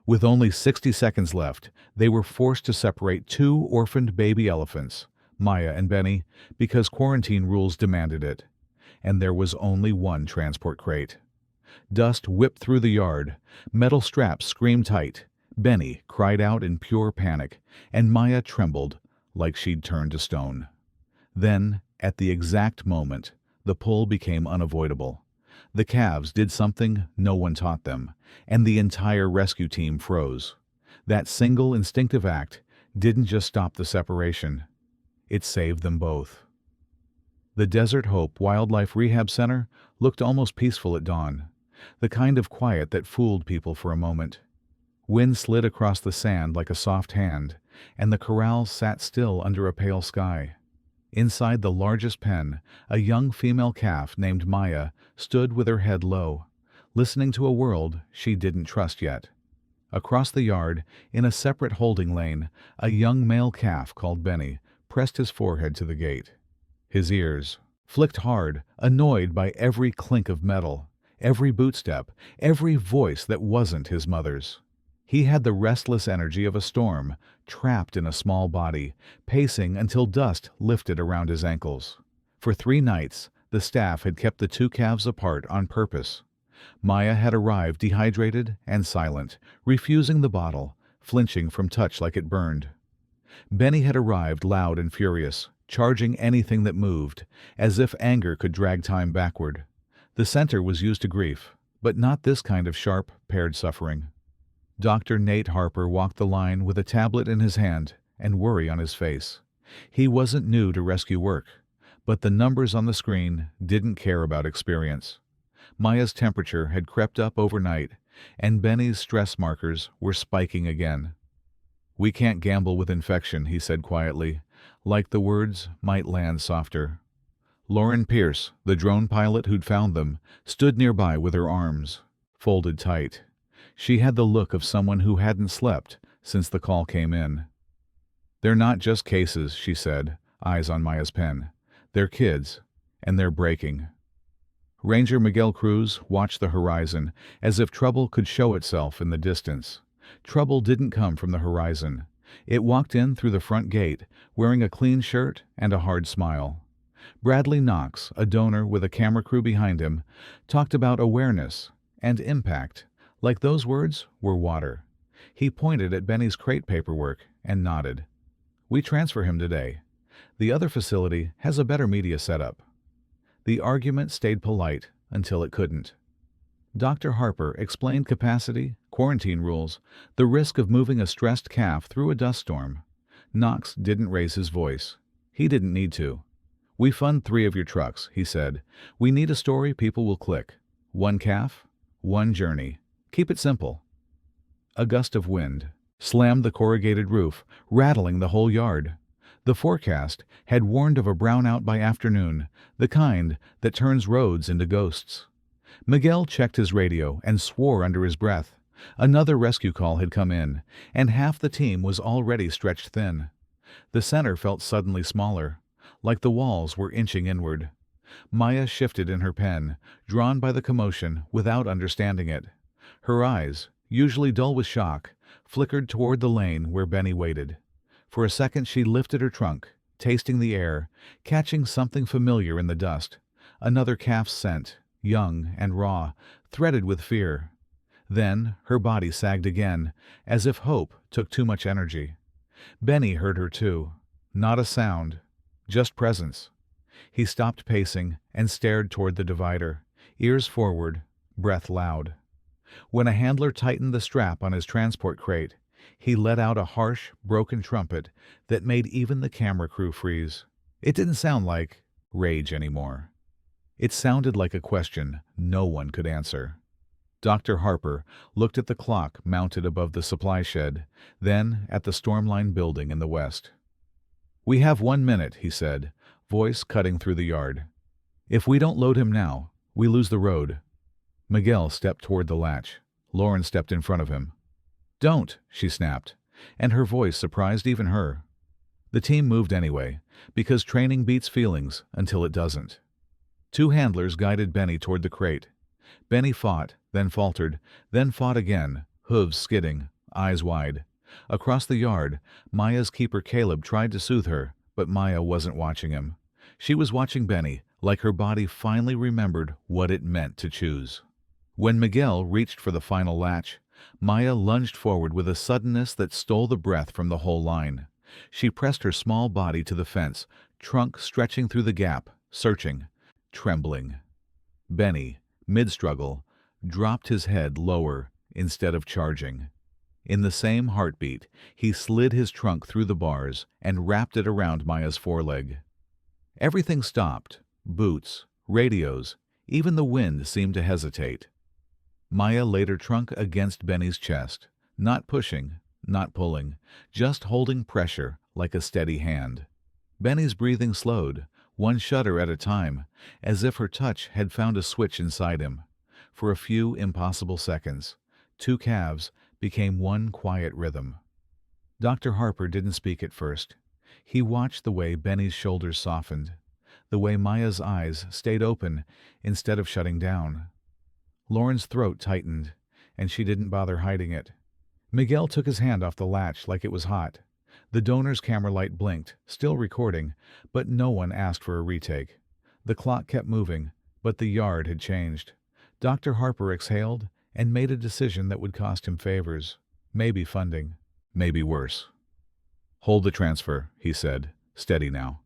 With only 60 seconds left, they were forced to separate two orphaned baby elephants, Maya and Benny, because quarantine rules demanded it. And there was only one transport crate. Dust whipped through the yard, metal straps screamed tight, Benny cried out in pure panic, and Maya trembled like she'd turned to stone. Then, at the exact moment, the pull became unavoidable. The calves did something no one taught them, and the entire rescue team froze. That single instinctive act didn't just stop the separation, it saved them both. The Desert Hope Wildlife Rehab Center looked almost peaceful at dawn, the kind of quiet that fooled people for a moment. Wind slid across the sand like a soft hand, and the corral sat still under a pale sky. Inside the largest pen, a young female calf named Maya stood with her head low, listening to a world she didn't trust yet. Across the yard, in a separate holding lane, a young male calf called Benny pressed his forehead to the gate. His ears flicked hard, annoyed by every clink of metal, every bootstep, every voice that wasn't his mother's. He had the restless energy of a storm, trapped in a small body, pacing until dust lifted around his ankles. For 3 nights, the staff had kept the two calves apart on purpose. Maya had arrived dehydrated and silent, refusing the bottle, flinching from touch like it burned. Benny had arrived loud and furious, charging anything that moved, as if anger could drag time backward. The center was used to grief, but not this kind of sharp, paired suffering. Dr. Nate Harper walked the line with a tablet in his hand and worry on his face. He wasn't new to rescue work, but the numbers on the screen didn't care about experience. Maya's temperature had crept up overnight, and Benny's stress markers were spiking again. "We can't gamble with infection," he said quietly, like the words might land softer. Lauren Pierce, the drone pilot who'd found them, stood nearby with her arms folded tight. She had the look of someone who hadn't slept since the call came in. "They're not just cases," she said, eyes on Maya's pen. "They're kids, and they're breaking." Ranger Miguel Cruz watched the horizon as if trouble could show itself in the distance. Trouble didn't come from the horizon. It walked in through the front gate, wearing a clean shirt and a hard smile. Bradley Knox, a donor with a camera crew behind him, talked about awareness and impact, like those words were water. He pointed at Benny's crate paperwork and nodded. "We transfer him today. The other facility has a better media setup." The argument stayed polite until it couldn't. Dr. Harper explained capacity, quarantine rules, the risk of moving a stressed calf through a dust storm. Knox didn't raise his voice. He didn't need to. "We fund 3 of your trucks," he said. "We need a story people will click. 1 calf, 1 journey. Keep it simple." A gust of wind slammed the corrugated roof, rattling the whole yard. The forecast had warned of a brownout by afternoon, the kind that turns roads into ghosts. Miguel checked his radio and swore under his breath. Another rescue call had come in, and half the team was already stretched thin. The center felt suddenly smaller, like the walls were inching inward. Maya shifted in her pen, drawn by the commotion without understanding it. Her eyes, usually dull with shock, flickered toward the lane where Benny waited. For a second she lifted her trunk, tasting the air, catching something familiar in the dust. Another calf's scent, young and raw, threaded with fear. Then her body sagged again, as if hope took too much energy. Benny heard her too. Not a sound, just presence. He stopped pacing and stared toward the divider, ears forward, breath loud. When a handler tightened the strap on his transport crate, he let out a harsh, broken trumpet that made even the camera crew freeze. It didn't sound like rage anymore. It sounded like a question no one could answer. Dr. Harper looked at the clock mounted above the supply shed, then at the Stormline building in the west. "We have 1 minute," he said, voice cutting through the yard. "If we don't load him now, we lose the road." Miguel stepped toward the latch. Lauren stepped in front of him. "Don't," she snapped, and her voice surprised even her. The team moved anyway, because training beats feelings until it doesn't. 2 handlers guided Benny toward the crate. Benny fought, then faltered, then fought again, hooves skidding, eyes wide. Across the yard, Maya's keeper Caleb tried to soothe her, but Maya wasn't watching him. She was watching Benny, like her body finally remembered what it meant to choose. When Miguel reached for the final latch, Maya lunged forward with a suddenness that stole the breath from the whole line. She pressed her small body to the fence, trunk stretching through the gap, searching, trembling. Benny, mid-struggle, dropped his head lower instead of charging. In the same heartbeat, he slid his trunk through the bars and wrapped it around Maya's foreleg. Everything stopped. Boots, radios, even the wind seemed to hesitate. Maya laid her trunk against Benny's chest, not pushing, not pulling, just holding pressure like a steady hand. Benny's breathing slowed, one shudder at a time, as if her touch had found a switch inside him. For a few impossible seconds, two calves became one quiet rhythm. Dr. Harper didn't speak at first. He watched the way Benny's shoulders softened, the way Maya's eyes stayed open instead of shutting down. Lauren's throat tightened, and she didn't bother hiding it. Miguel took his hand off the latch like it was hot. The donor's camera light blinked, still recording, but no one asked for a retake. The clock kept moving, but the yard had changed. Dr. Harper exhaled and made a decision that would cost him favors, maybe funding, maybe worse. "Hold the transfer," he said, steady now.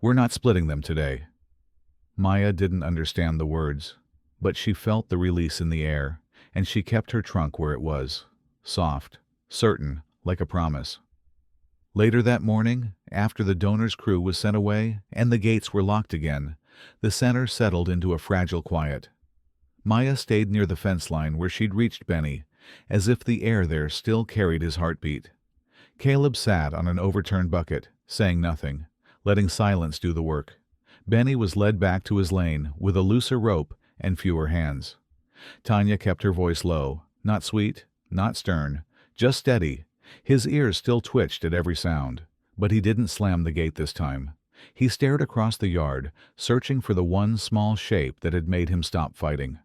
"We're not splitting them today." Maya didn't understand the words, but she felt the release in the air, and she kept her trunk where it was, soft, certain, like a promise. Later that morning, after the donor's crew was sent away and the gates were locked again, the center settled into a fragile quiet. Maya stayed near the fence line where she'd reached Benny, as if the air there still carried his heartbeat. Caleb sat on an overturned bucket, saying nothing, letting silence do the work. Benny was led back to his lane with a looser rope and fewer hands. Tanya kept her voice low, not sweet, not stern, just steady. His ears still twitched at every sound, but he didn't slam the gate this time. He stared across the yard, searching for the one small shape that had made him stop fighting.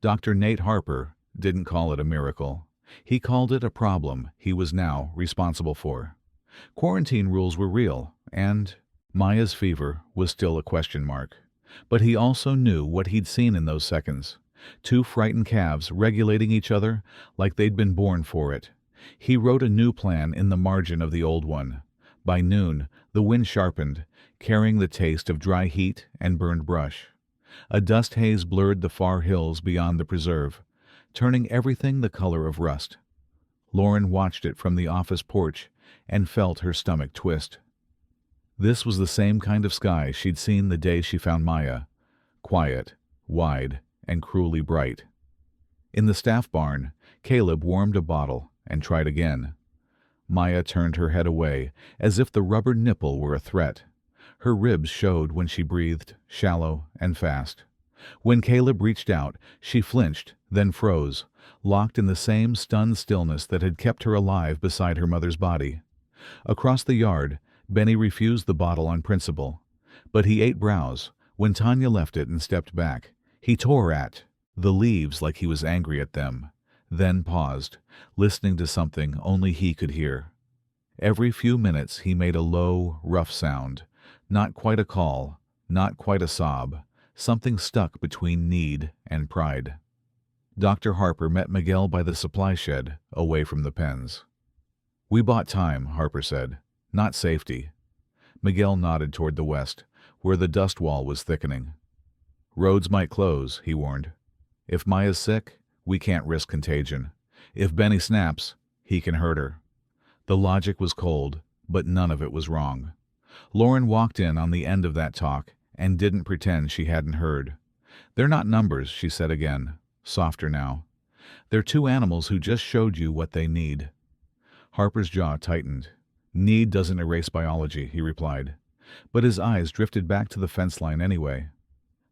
Dr. Nate Harper didn't call it a miracle. He called it a problem he was now responsible for. Quarantine rules were real, and Maya's fever was still a question mark. But he also knew what he'd seen in those seconds. Two frightened calves regulating each other like they'd been born for it. He wrote a new plan in the margin of the old one. By noon, the wind sharpened, carrying the taste of dry heat and burned brush. A dust haze blurred the far hills beyond the preserve, turning everything the color of rust. Lauren watched it from the office porch and felt her stomach twist. This was the same kind of sky she'd seen the day she found Maya, quiet, wide, and cruelly bright. In the staff barn, Caleb warmed a bottle and tried again. Maya turned her head away, as if the rubber nipple were a threat. Her ribs showed when she breathed, shallow and fast. When Caleb reached out, she flinched, then froze, locked in the same stunned stillness that had kept her alive beside her mother's body. Across the yard, Benny refused the bottle on principle, but he ate browse when Tanya left it and stepped back. He tore at the leaves like he was angry at them, then paused, listening to something only he could hear. Every few minutes he made a low, rough sound, not quite a call, not quite a sob, something stuck between need and pride. Dr. Harper met Miguel by the supply shed, away from the pens. "We bought time," Harper said, "not safety." Miguel nodded toward the west, where the dust wall was thickening. "Roads might close," he warned. "If Maya's sick, we can't risk contagion. If Benny snaps, he can hurt her." The logic was cold, but none of it was wrong. Lauren walked in on the end of that talk and didn't pretend she hadn't heard. "They're not numbers," she said again, softer now. "They're two animals who just showed you what they need." Harper's jaw tightened. "Need doesn't erase biology," he replied. But his eyes drifted back to the fence line anyway.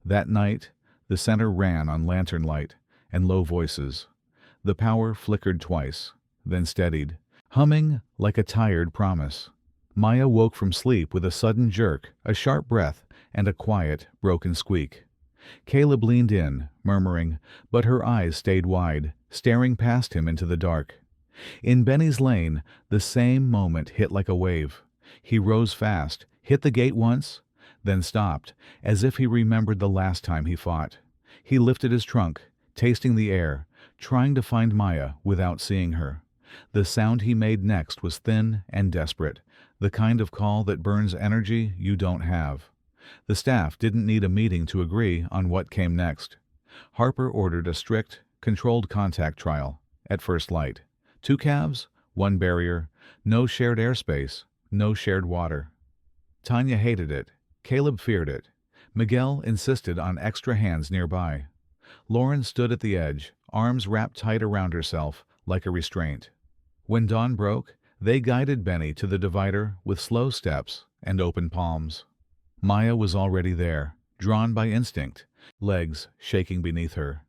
That night, the center ran on lantern light and low voices. The power flickered twice, then steadied, humming like a tired promise. Maya woke from sleep with a sudden jerk, a sharp breath, and a quiet, broken squeak. Caleb leaned in, murmuring, but her eyes stayed wide, staring past him into the dark. In Benny's lane, the same moment hit like a wave. He rose fast, hit the gate once, then stopped, as if he remembered the last time he fought. He lifted his trunk, tasting the air, trying to find Maya without seeing her. The sound he made next was thin and desperate, the kind of call that burns energy you don't have. The staff didn't need a meeting to agree on what came next. Harper ordered a strict, controlled contact trial, at first light. 2 calves, 1 barrier, no shared airspace, no shared water. Tanya hated it. Caleb feared it. Miguel insisted on extra hands nearby. Lauren stood at the edge, arms wrapped tight around herself like a restraint. When dawn broke, they guided Benny to the divider with slow steps and open palms. Maya was already there, drawn by instinct, legs shaking beneath her.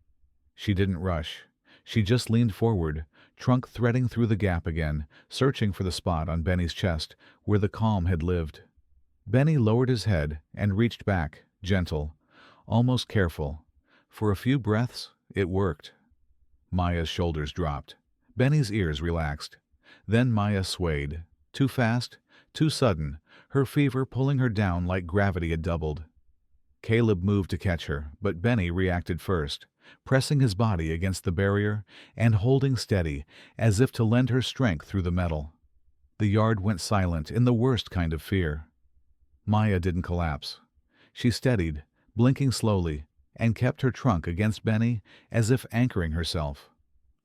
She didn't rush. She just leaned forward, trunk threading through the gap again, searching for the spot on Benny's chest where the calm had lived. Benny lowered his head and reached back, gentle, almost careful. For a few breaths, it worked. Maya's shoulders dropped. Benny's ears relaxed. Then Maya swayed. Too fast, too sudden, her fever pulling her down like gravity had doubled. Caleb moved to catch her, but Benny reacted first, pressing his body against the barrier and holding steady, as if to lend her strength through the metal. The yard went silent in the worst kind of fear. Maya didn't collapse. She steadied, blinking slowly, and kept her trunk against Benny as if anchoring herself.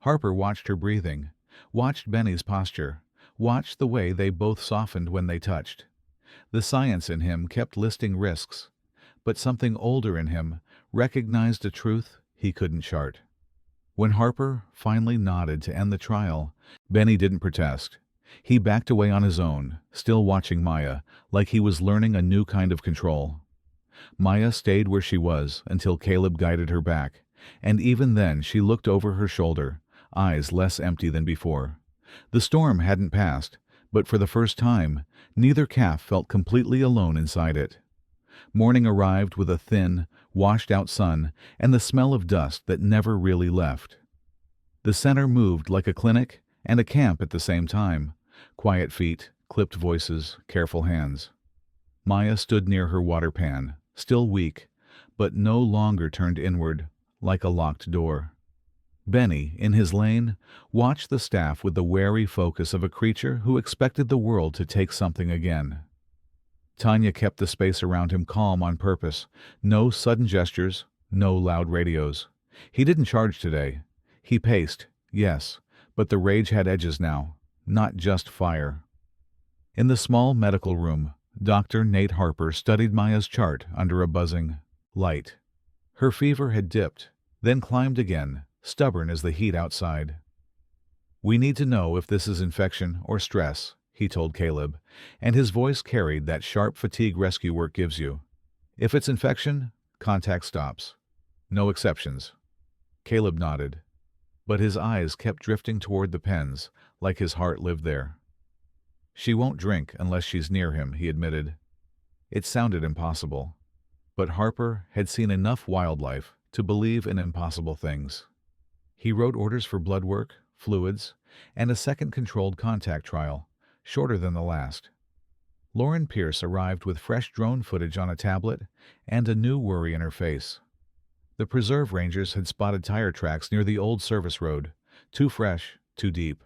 Harper watched her breathing, watched Benny's posture, watched the way they both softened when they touched. The science in him kept listing risks, but something older in him recognized a truth he couldn't chart. When Harper finally nodded to end the trial, Benny didn't protest. He backed away on his own, still watching Maya, like he was learning a new kind of control. Maya stayed where she was until Caleb guided her back, and even then she looked over her shoulder, eyes less empty than before. The storm hadn't passed, but for the first time, neither calf felt completely alone inside it. Morning arrived with a thin, washed-out sun and the smell of dust that never really left. The center moved like a clinic and a camp at the same time. Quiet feet, clipped voices, careful hands. Maya stood near her water pan, still weak, but no longer turned inward, like a locked door. Benny, in his lane, watched the staff with the wary focus of a creature who expected the world to take something again. Tanya kept the space around him calm on purpose. No sudden gestures, no loud radios. He didn't charge today. He paced, yes, but the rage had edges now, not just fire. In the small medical room, Dr. Nate Harper studied Maya's chart under a buzzing light. Her fever had dipped, then climbed again, stubborn as the heat outside. "We need to know if this is infection or stress," he told Caleb, and his voice carried that sharp fatigue rescue work gives you. "If it's infection, contact stops. No exceptions." Caleb nodded, but his eyes kept drifting toward the pens, like his heart lived there. "She won't drink unless she's near him," he admitted. It sounded impossible, but Harper had seen enough wildlife to believe in impossible things. He wrote orders for blood work, fluids, and a second controlled contact trial, shorter than the last. Lauren Pierce arrived with fresh drone footage on a tablet and a new worry in her face. The preserve rangers had spotted tire tracks near the old service road, too fresh, too deep.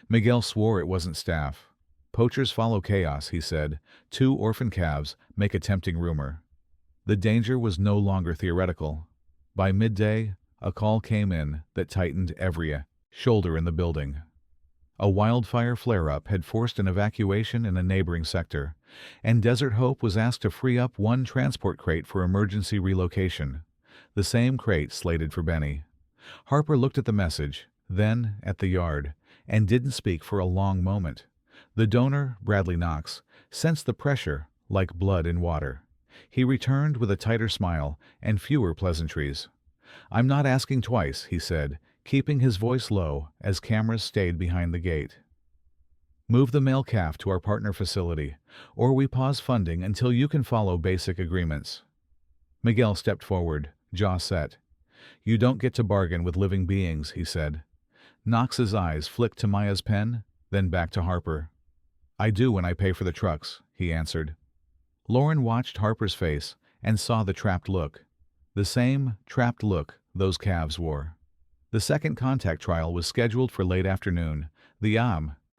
Miguel swore it wasn't staff. "Poachers follow chaos," he said. 2 orphan calves make a tempting rumor. The danger was no longer theoretical. By midday, a call came in that tightened every shoulder in the building. A wildfire flare-up had forced an evacuation in a neighboring sector, and Desert Hope was asked to free up 1 transport crate for emergency relocation, the same crate slated for Benny. Harper looked at the message, then at the yard, and didn't speak for a long moment. The donor, Bradley Knox, sensed the pressure like blood in water. He returned with a tighter smile and fewer pleasantries. "I'm not asking twice," he said, keeping his voice low as cameras stayed behind the gate. "Move the male calf to our partner facility, or we pause funding until you can follow basic agreements." Miguel stepped forward, jaw set. "You don't get to bargain with living beings," he said. Knox's eyes flicked to Maya's pen, then back to Harper. "I do when I pay for the trucks," he answered. Lauren watched Harper's face and saw the trapped look. The same trapped look those calves wore. The second contact trial was scheduled for late afternoon, the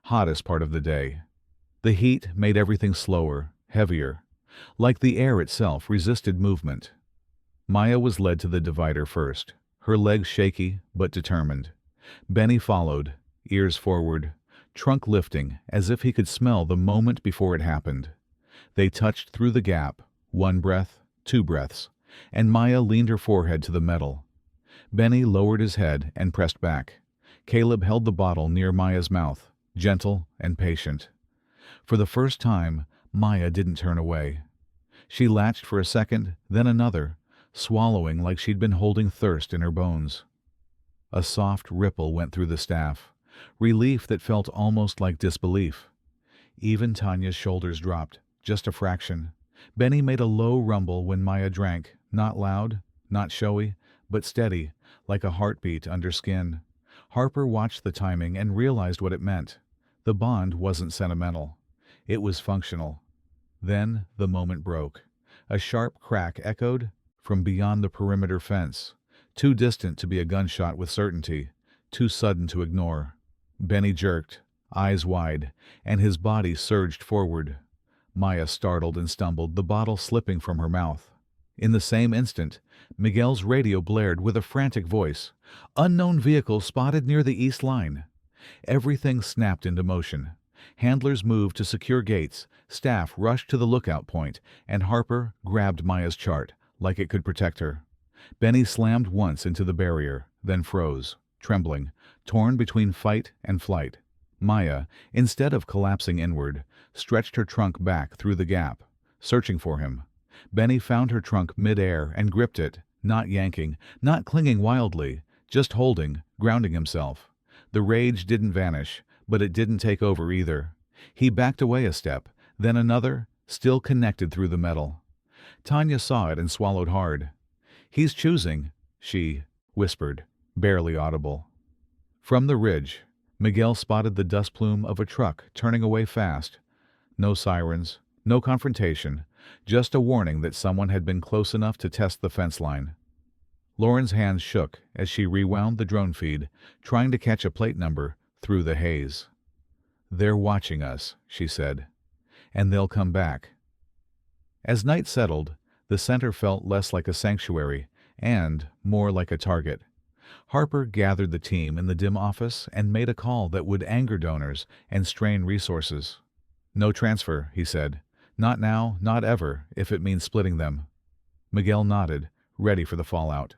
hottest part of the day. The heat made everything slower, heavier, like the air itself resisted movement. Maya was led to the divider first, her legs shaky but determined. Benny followed, ears forward, trunk lifting as if he could smell the moment before it happened. They touched through the gap, one breath, two breaths, and Maya leaned her forehead to the metal. Benny lowered his head and pressed back. Caleb held the bottle near Maya's mouth, gentle and patient. For the first time, Maya didn't turn away. She latched for a second, then another, swallowing like she'd been holding thirst in her bones. A soft ripple went through the staff, relief that felt almost like disbelief. Even Tanya's shoulders dropped, just a fraction. Benny made a low rumble when Maya drank, not loud, not showy, but steady, like a heartbeat under skin. Harper watched the timing and realized what it meant. The bond wasn't sentimental. It was functional. Then the moment broke. A sharp crack echoed from beyond the perimeter fence, too distant to be a gunshot with certainty, too sudden to ignore. Benny jerked, eyes wide, and his body surged forward. Maya startled and stumbled, the bottle slipping from her mouth. In the same instant, Miguel's radio blared with a frantic voice. "Unknown vehicle spotted near the east line." Everything snapped into motion. Handlers moved to secure gates, staff rushed to the lookout point, and Harper grabbed Maya's chart, like it could protect her. Benny slammed once into the barrier, then froze, trembling, torn between fight and flight. Maya, instead of collapsing inward, stretched her trunk back through the gap, searching for him. Benny found her trunk mid-air and gripped it, not yanking, not clinging wildly, just holding, grounding himself. The rage didn't vanish, but it didn't take over either. He backed away a step, then another, still connected through the metal. Tanya saw it and swallowed hard. "He's choosing," she whispered, barely audible. From the ridge, Miguel spotted the dust plume of a truck turning away fast. No sirens, no confrontation, just a warning that someone had been close enough to test the fence line. Lauren's hands shook as she rewound the drone feed, trying to catch a plate number through the haze. "They're watching us," she said, "and they'll come back." As night settled, the center felt less like a sanctuary and more like a target. Harper gathered the team in the dim office and made a call that would anger donors and strain resources. "No transfer," he said. "Not now, not ever, if it means splitting them." Miguel nodded, ready for the fallout.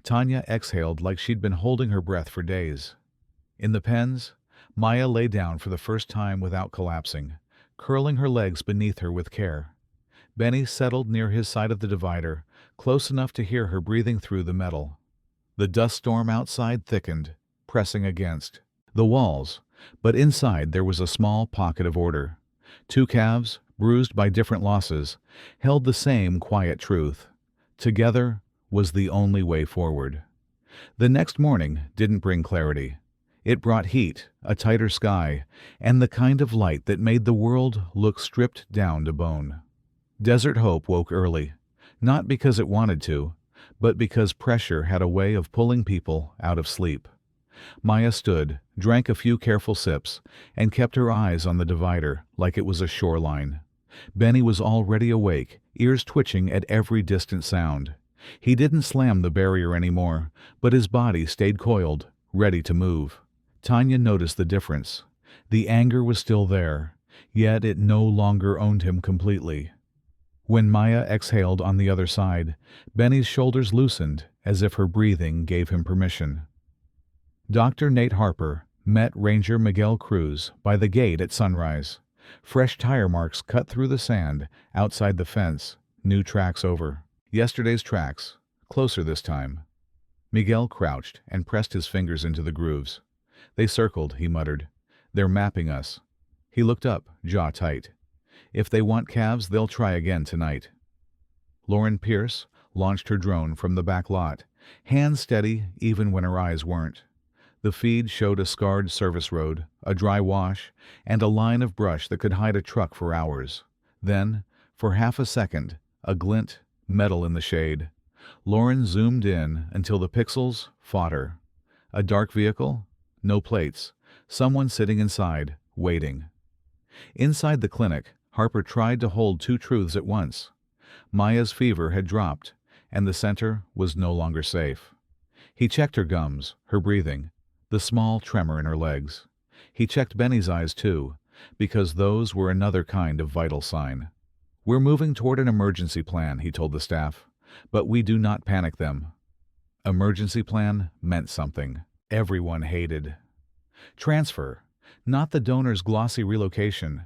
Tanya exhaled like she'd been holding her breath for days. In the pens, Maya lay down for the first time without collapsing, curling her legs beneath her with care. Benny settled near his side of the divider, close enough to hear her breathing through the metal. The dust storm outside thickened, pressing against the walls, but inside there was a small pocket of order. Two calves, bruised by different losses, held the same quiet truth. Together was the only way forward. The next morning didn't bring clarity. It brought heat, a tighter sky, and the kind of light that made the world look stripped down to bone. Desert Hope woke early, not because it wanted to, but because pressure had a way of pulling people out of sleep. Maya stood, drank a few careful sips, and kept her eyes on the divider like it was a shoreline. Benny was already awake, ears twitching at every distant sound. He didn't slam the barrier anymore, but his body stayed coiled, ready to move. Tanya noticed the difference. The anger was still there, yet it no longer owned him completely. When Maya exhaled on the other side, Benny's shoulders loosened as if her breathing gave him permission. Dr. Nate Harper met Ranger Miguel Cruz by the gate at sunrise. Fresh tire marks cut through the sand outside the fence, new tracks over. Yesterday's tracks, closer this time. Miguel crouched and pressed his fingers into the grooves. "They circled," he muttered. "They're mapping us." He looked up, jaw tight. "If they want calves, they'll try again tonight." Lauren Pierce launched her drone from the back lot, hands steady even when her eyes weren't. The feed showed a scarred service road, a dry wash, and a line of brush that could hide a truck for hours. Then, for half a second, a glint, metal in the shade. Lauren zoomed in until the pixels fought her. A dark vehicle? No plates. Someone sitting inside, waiting. Inside the clinic, Harper tried to hold two truths at once. Maya's fever had dropped, and the center was no longer safe. He checked her gums, her breathing, the small tremor in her legs. He checked Benny's eyes too, because those were another kind of vital sign. "We're moving toward an emergency plan," he told the staff, "but we do not panic them." Emergency plan meant something. Everyone hated. Transfer, not the donor's glossy relocation,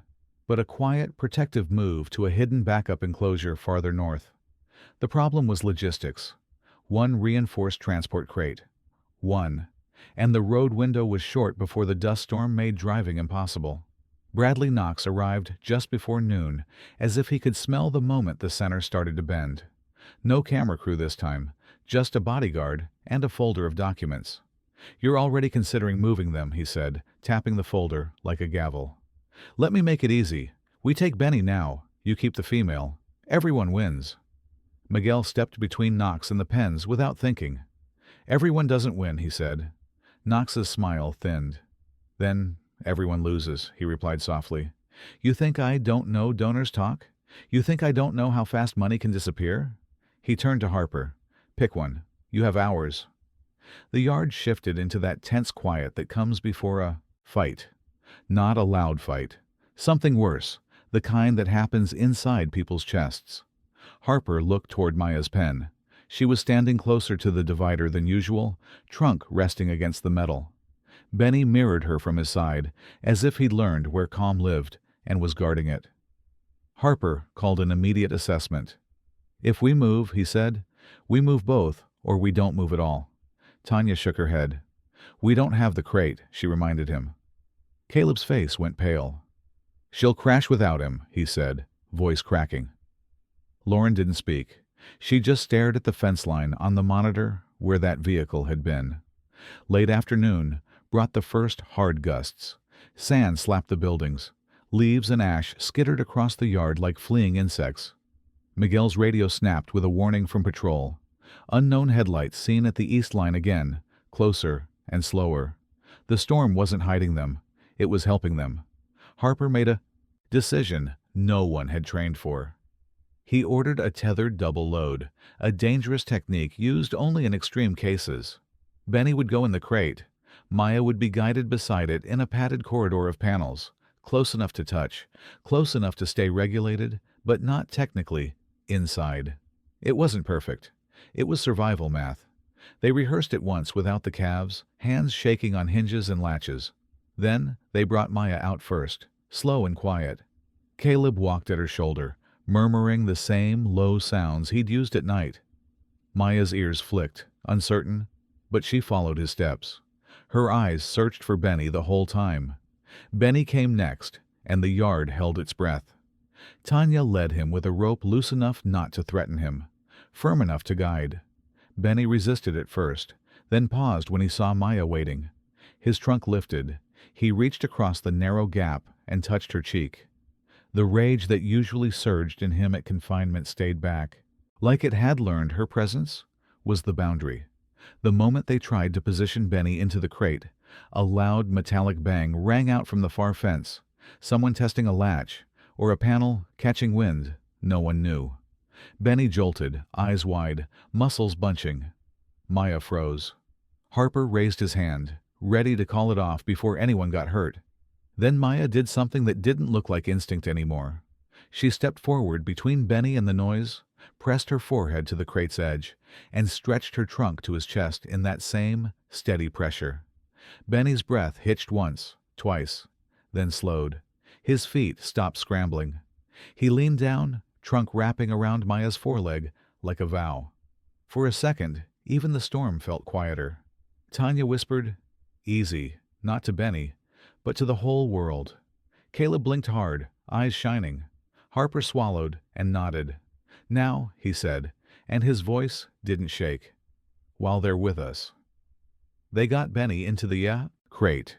but a quiet, protective move to a hidden backup enclosure farther north. The problem was logistics. One reinforced transport crate. One. And the road window was short before the dust storm made driving impossible. Bradley Knox arrived just before noon, as if he could smell the moment the center started to bend. No camera crew this time, just a bodyguard and a folder of documents. "You're already considering moving them," he said, tapping the folder like a gavel. "Let me make it easy. We take Benny now. You keep the female. Everyone wins." Miguel stepped between Knox and the pens without thinking. "Everyone doesn't win," he said. Knox's smile thinned. "Then everyone loses," he replied softly. "You think I don't know donors talk? You think I don't know how fast money can disappear?" He turned to Harper. "Pick one. You have hours." The yard shifted into that tense quiet that comes before a fight. Not a loud fight. Something worse, the kind that happens inside people's chests. Harper looked toward Maya's pen. She was standing closer to the divider than usual, trunk resting against the metal. Benny mirrored her from his side, as if he'd learned where calm lived and was guarding it. Harper called an immediate assessment. "If we move," he said, "we move both, or we don't move at all." Tanya shook her head. "We don't have the crate," she reminded him. Caleb's face went pale. "She'll crash without him," he said, voice cracking. Lauren didn't speak. She just stared at the fence line on the monitor where that vehicle had been. Late afternoon brought the first hard gusts. Sand slapped the buildings. Leaves and ash skittered across the yard like fleeing insects. Miguel's radio snapped with a warning from patrol. Unknown headlights seen at the east line again, closer and slower. The storm wasn't hiding them. It was helping them. Harper made a decision no one had trained for. He ordered a tethered double load, a dangerous technique used only in extreme cases. Benny would go in the crate. Maya would be guided beside it in a padded corridor of panels, close enough to touch, close enough to stay regulated, but not technically inside. It wasn't perfect. It was survival math. They rehearsed it once without the calves, hands shaking on hinges and latches. Then they brought Maya out first, slow and quiet. Caleb walked at her shoulder, murmuring the same low sounds he'd used at night. Maya's ears flicked, uncertain, but she followed his steps. Her eyes searched for Benny the whole time. Benny came next, and the yard held its breath. Tanya led him with a rope loose enough not to threaten him, firm enough to guide. Benny resisted at first, then paused when he saw Maya waiting. His trunk lifted. He reached across the narrow gap and touched her cheek. The rage that usually surged in him at confinement stayed back. Like it had learned her presence was the boundary. The moment they tried to position Benny into the crate, a loud metallic bang rang out from the far fence. Someone testing a latch, or a panel catching wind, no one knew. Benny jolted, eyes wide, muscles bunching. Maya froze. Harper raised his hand, ready to call it off before anyone got hurt. Then Maya did something that didn't look like instinct anymore. She stepped forward between Benny and the noise, pressed her forehead to the crate's edge, and stretched her trunk to his chest in that same steady pressure. Benny's breath hitched once, twice, then slowed. His feet stopped scrambling. He leaned down, trunk wrapping around Maya's foreleg like a vow. For a second, even the storm felt quieter. Tanya whispered, "Easy," not to Benny, but to the whole world. Caleb blinked hard, eyes shining. Harper swallowed and nodded. "Now," he said, and his voice didn't shake. "While they're with us." They got Benny into the crate.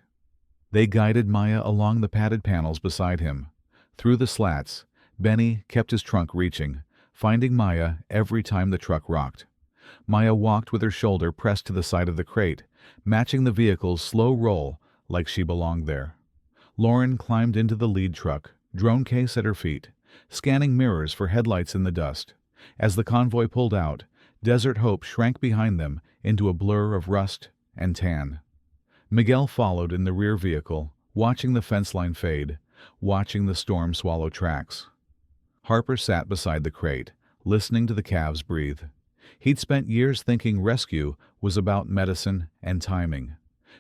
They guided Maya along the padded panels beside him. Through the slats, Benny kept his trunk reaching, finding Maya every time the truck rocked. Maya walked with her shoulder pressed to the side of the crate, matching the vehicle's slow roll like she belonged there. Lauren climbed into the lead truck, drone case at her feet, scanning mirrors for headlights in the dust. As the convoy pulled out, Desert Hope shrank behind them into a blur of rust and tan. Miguel followed in the rear vehicle, watching the fence line fade, watching the storm swallow tracks. Harper sat beside the crate, listening to the calves breathe. He'd spent years thinking rescue was about medicine and timing.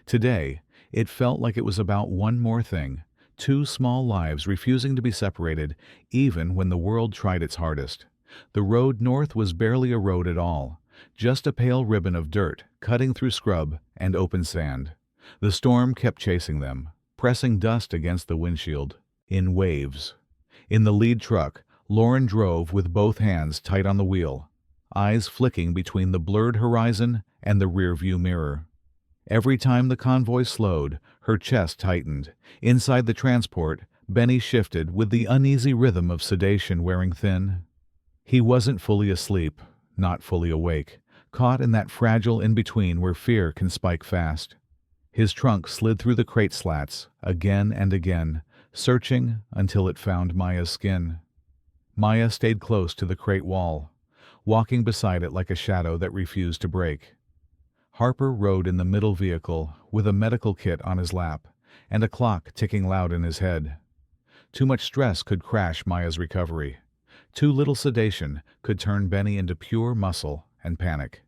Today, it felt like it was about one more thing: two small lives refusing to be separated even when the world tried its hardest. The road north was barely a road at all, just a pale ribbon of dirt cutting through scrub and open sand. The storm kept chasing them, pressing dust against the windshield, in waves. In the lead truck, Lauren drove with both hands tight on the wheel, eyes flicking between the blurred horizon and the rearview mirror. Every time the convoy slowed, her chest tightened. Inside the transport, Benny shifted with the uneasy rhythm of sedation wearing thin. He wasn't fully asleep, not fully awake, caught in that fragile in-between where fear can spike fast. His trunk slid through the crate slats, again and again, searching until it found Maya's skin. Maya stayed close to the crate wall, walking beside it like a shadow that refused to break. Harper rode in the middle vehicle with a medical kit on his lap and a clock ticking loud in his head. Too much stress could crash Maya's recovery. Too little sedation could turn Benny into pure muscle and panic.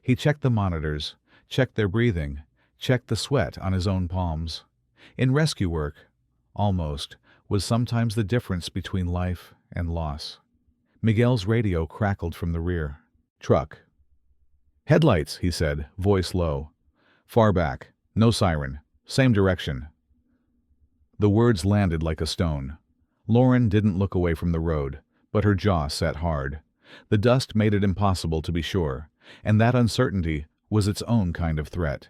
He checked the monitors, checked their breathing, checked the sweat on his own palms. In rescue work, almost, was sometimes the difference between life and loss. Miguel's radio crackled from the rear. Truck. "Headlights," he said, voice low. "Far back. No siren. Same direction." The words landed like a stone. Lauren didn't look away from the road, but her jaw set hard. The dust made it impossible to be sure, and that uncertainty was its own kind of threat.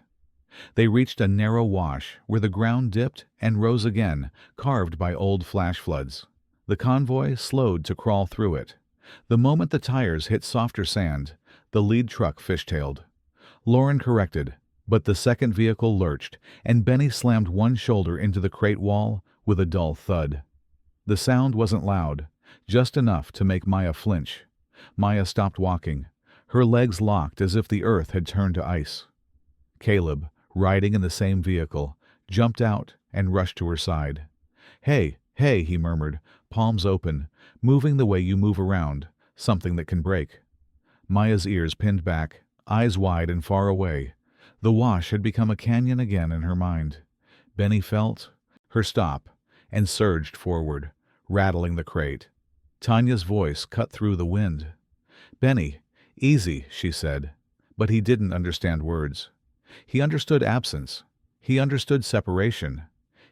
They reached a narrow wash where the ground dipped and rose again, carved by old flash floods. The convoy slowed to crawl through it. The moment the tires hit softer sand, the lead truck fishtailed. Lauren corrected, but the second vehicle lurched, and Benny slammed one shoulder into the crate wall with a dull thud. The sound wasn't loud, just enough to make Maya flinch. Maya stopped walking, her legs locked as if the earth had turned to ice. Caleb, riding in the same vehicle, jumped out and rushed to her side. "Hey, hey," he murmured, palms open, moving the way you move around, something that can break. Maya's ears pinned back, eyes wide and far away. The wash had become a canyon again in her mind. Benny felt her stop and surged forward, rattling the crate. Tanya's voice cut through the wind. "Benny, easy," she said, but he didn't understand words. He understood absence. He understood separation.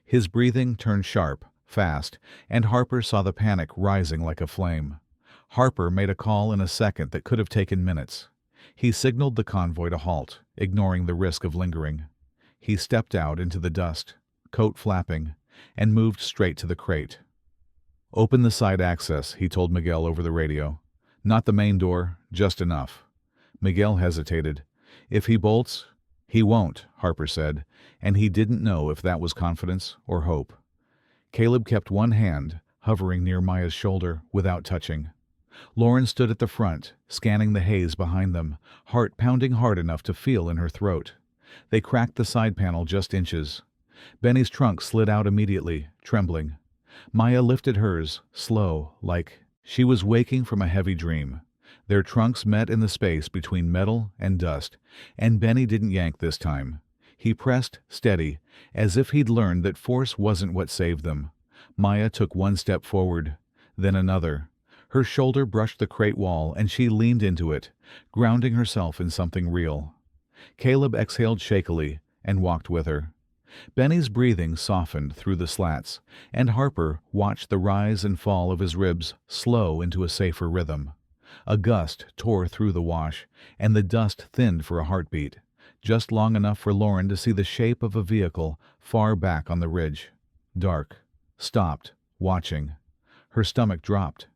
His breathing turned sharp, fast, and Harper saw the panic rising like a flame. Harper made a call in a second that could have taken minutes. He signaled the convoy to halt, ignoring the risk of lingering. He stepped out into the dust, coat flapping, and moved straight to the crate. "Open the side access," he told Miguel over the radio. "Not the main door, just enough." Miguel hesitated. "If he bolts—" "He won't," Harper said, and he didn't know if that was confidence or hope. Caleb kept one hand hovering near Maya's shoulder without touching. Lauren stood at the front, scanning the haze behind them, heart pounding hard enough to feel in her throat. They cracked the side panel just inches. Benny's trunk slid out immediately, trembling. Maya lifted hers, slow, like she was waking from a heavy dream. Their trunks met in the space between metal and dust, and Benny didn't yank this time. He pressed, steady, as if he'd learned that force wasn't what saved them. Maya took one step forward, then another. Her shoulder brushed the crate wall, and she leaned into it, grounding herself in something real. Caleb exhaled shakily and walked with her. Benny's breathing softened through the slats, and Harper watched the rise and fall of his ribs slow into a safer rhythm. A gust tore through the wash, and the dust thinned for a heartbeat. just long enough for Lauren to see the shape of a vehicle far back on the ridge. Dark. Stopped, watching. Her stomach dropped.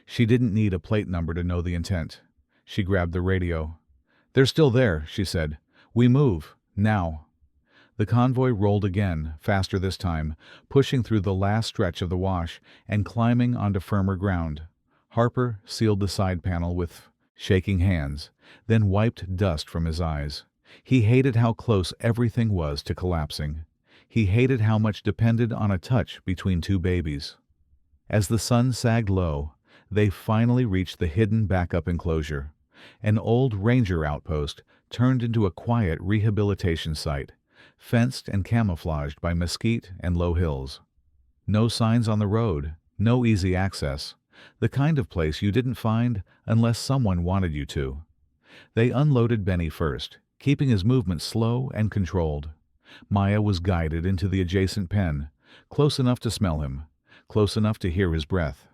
She didn't need a plate number to know the intent. She grabbed the radio. "They're still there," she said. "We move. Now." The convoy rolled again, faster this time, pushing through the last stretch of the wash and climbing onto firmer ground. Harper sealed the side panel with shaking hands, then wiped dust from his eyes. He hated how close everything was to collapsing. He hated how much depended on a touch between two babies. As the sun sagged low, they finally reached the hidden backup enclosure. An old ranger outpost turned into a quiet rehabilitation site, fenced and camouflaged by mesquite and low hills. No signs on the road, no easy access, the kind of place you didn't find unless someone wanted you to. They unloaded Benny first, keeping his movements slow and controlled. Maya was guided into the adjacent pen, close enough to smell him, close enough to hear his breath.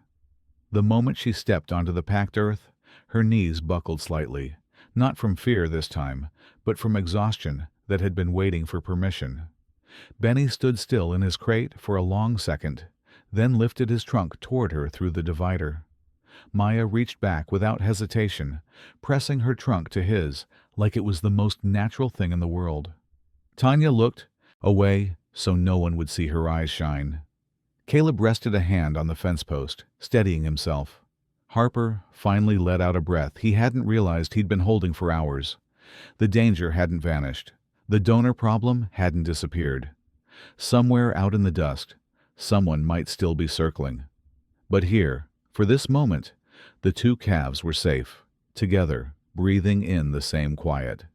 The moment she stepped onto the packed earth, her knees buckled slightly, not from fear this time, but from exhaustion that had been waiting for permission. Benny stood still in his crate for a long second, then lifted his trunk toward her through the divider. Maya reached back without hesitation, pressing her trunk to his like it was the most natural thing in the world. Tanya looked away so no one would see her eyes shine. Caleb rested a hand on the fence post, steadying himself. Harper finally let out a breath he hadn't realized he'd been holding for hours. The danger hadn't vanished. The donor problem hadn't disappeared. Somewhere out in the dust, someone might still be circling. But here, for this moment, the two calves were safe, together, breathing in the same quiet.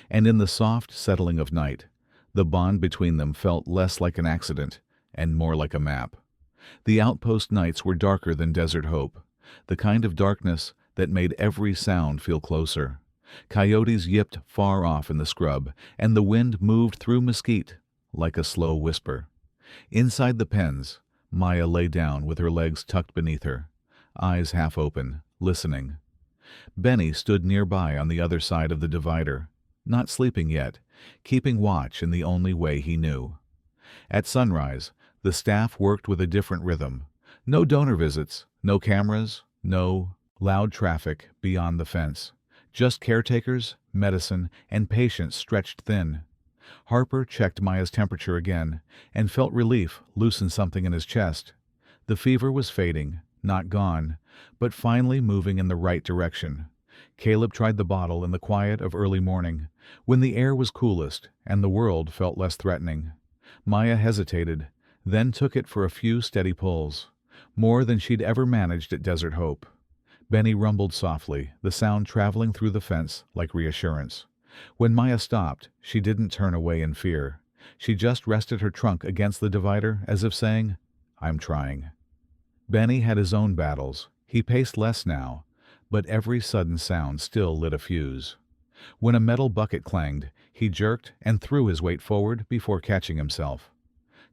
And in the soft settling of night, the bond between them felt less like an accident and more like a map. The outpost nights were darker than Desert Hope, the kind of darkness that made every sound feel closer. Coyotes yipped far off in the scrub, and the wind moved through mesquite like a slow whisper. Inside the pens, Maya lay down with her legs tucked beneath her, eyes half open, listening. Benny stood nearby on the other side of the divider, not sleeping yet, keeping watch in the only way he knew. At sunrise, the staff worked with a different rhythm. No donor visits, no cameras, no loud traffic beyond the fence. Just caretakers, medicine, and patients stretched thin. Harper checked Maya's temperature again and felt relief loosen something in his chest. The fever was fading, not gone, but finally moving in the right direction. Caleb tried the bottle in the quiet of early morning, when the air was coolest and the world felt less threatening. Maya hesitated, then took it for a few steady pulls, more than she'd ever managed at Desert Hope. Benny rumbled softly, the sound traveling through the fence like reassurance. When Maya stopped, she didn't turn away in fear. She just rested her trunk against the divider as if saying, "I'm trying." Benny had his own battles. He paced less now, but every sudden sound still lit a fuse. When a metal bucket clanged, he jerked and threw his weight forward before catching himself.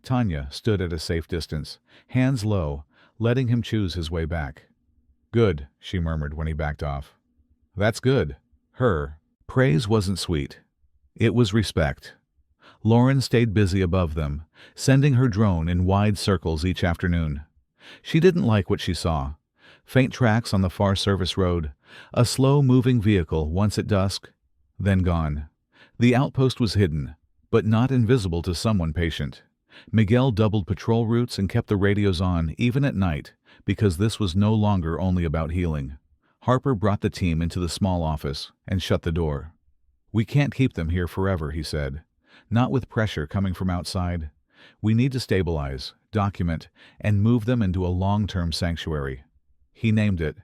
Tanya stood at a safe distance, hands low, letting him choose his way back. "Good," she murmured when he backed off. "That's good." Her praise wasn't sweet. It was respect. Lauren stayed busy above them, sending her drone in wide circles each afternoon. She didn't like what she saw. Faint tracks on the far service road, a slow-moving vehicle once at dusk, then gone. The outpost was hidden, but not invisible to someone patient. Miguel doubled patrol routes and kept the radios on, even at night, because this was no longer only about healing. Harper brought the team into the small office and shut the door. "We can't keep them here forever," he said. "Not with pressure coming from outside. We need to stabilize, document, and move them into a long-term sanctuary." He named it.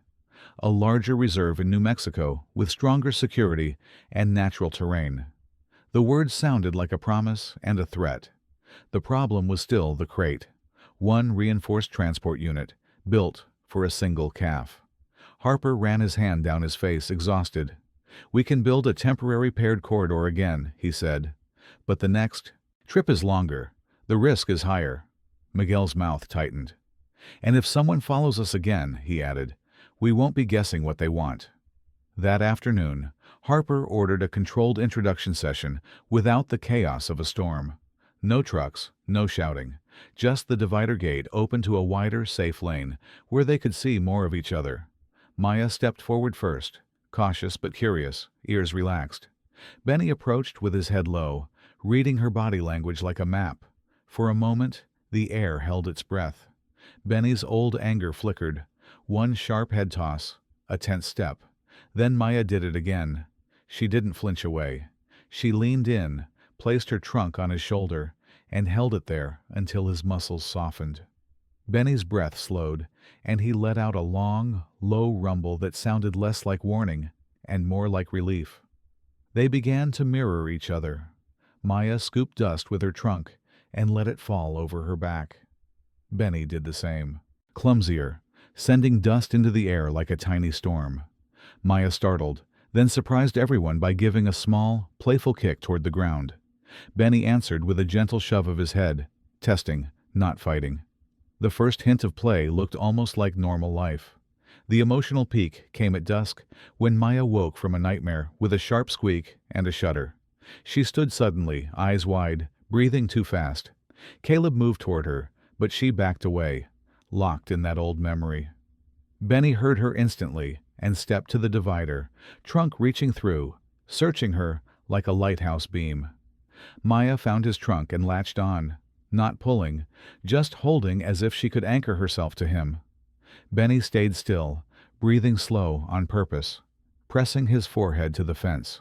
A larger reserve in New Mexico with stronger security and natural terrain. The words sounded like a promise and a threat. The problem was still the crate. One reinforced transport unit, built for a single calf. Harper ran his hand down his face, exhausted. "We can build a temporary paired corridor again," he said. "But the next trip is longer. The risk is higher." Miguel's mouth tightened. "And if someone follows us again," he added, "we won't be guessing what they want." That afternoon, Harper ordered a controlled introduction session without the chaos of a storm. No trucks, no shouting, just the divider gate open to a wider, safe lane where they could see more of each other. Maya stepped forward first, cautious but curious, ears relaxed. Benny approached with his head low, reading her body language like a map. For a moment, the air held its breath. Benny's old anger flickered. One sharp head toss, a tense step. Then Maya did it again. She didn't flinch away. She leaned in, placed her trunk on his shoulder, and held it there until his muscles softened. Benny's breath slowed, and he let out a long, low rumble that sounded less like warning and more like relief. They began to mirror each other. Maya scooped dust with her trunk and let it fall over her back. Benny did the same, clumsier, sending dust into the air like a tiny storm. Maya startled, then surprised everyone by giving a small, playful kick toward the ground. Benny answered with a gentle shove of his head, testing, not fighting. The first hint of play looked almost like normal life. The emotional peak came at dusk when Maya woke from a nightmare with a sharp squeak and a shudder. She stood suddenly, eyes wide, breathing too fast. Caleb moved toward her, but she backed away, locked in that old memory. Benny heard her instantly and stepped to the divider, trunk reaching through, searching her like a lighthouse beam. Maya found his trunk and latched on, not pulling, just holding as if she could anchor herself to him. Benny stayed still, breathing slow on purpose, pressing his forehead to the fence.